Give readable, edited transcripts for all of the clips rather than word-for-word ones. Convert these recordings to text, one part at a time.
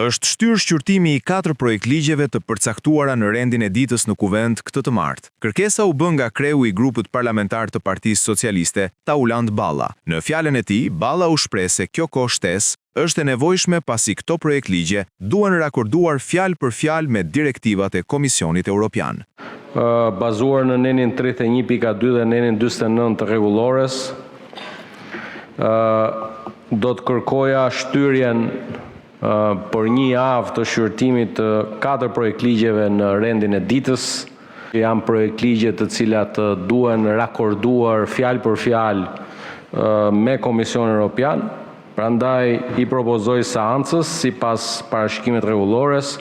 Është shtyrë shqyrtimi i 4 projekt ligjeve të përcaktuara në rendin e ditës në kuvend këtë të martë. Kërkesa u bën nga kreu i grupit parlamentar të Partisë Socialiste, Tauland Balla. Në fjalën e tij, Balla u shpreh se kjo kohë shtesë është e nevojshme pasi këto projekt ligje duhen rakorduar fjalë për fjalë me direktivat e Komisionit Evropian. Bazuar në nenin 31.2 dhe nenin 49 të rregullores, do të kërkoja shtyrjen për një javë të shqyrtimit të 4 projekt ligjeve në rendin e ditës. Janë projekt ligje të cilat duhen rakorduar fjalë për fjalë me Komisionin Evropian. Prandaj i propozoj seancës sipas parashikimit rregullores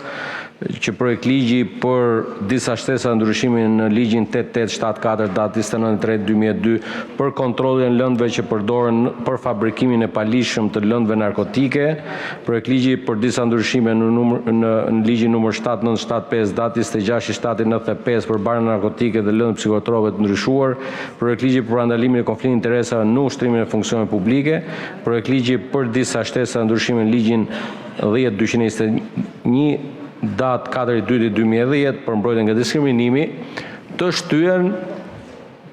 që projekt ligji për disa shtesa ndryshimin në ligjin 8874 datë 29/3/2002 për kontrollin e lëndëve që përdoren për fabrikimin e palishëm të lëndëve narkotike, projekt ligji për disa ndryshime në ligjin numër 7975 datë 26/7/95 për barën narkotike dhe lëndë psikotrope të ndryshuar, projekt ligji për parandalimin e konfliktit interesave në ushtrimin e funksioneve publike, projekt ligji për disa shtesa ndryshimin në ligjin 10221 datë 4/2/2010 për mbrojtjen nga diskriminimi, të shtyen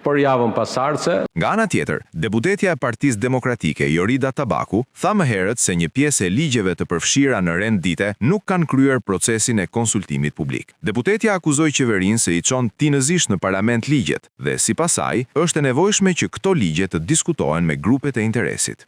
për javën pasardhëse. Nga ana tjetër, deputetja e Partisë Demokratike Jorida Tabaku tha më herët se një pjesë e ligjeve të përfshira në rend dite nuk kanë kryer procesin e konsultimit publik. Deputetja akuzoi qeverinë se i çon tinëzisht në parlament ligjet dhe sipas saj është e nevojshme që këto ligje të diskutohen me grupet e interesit.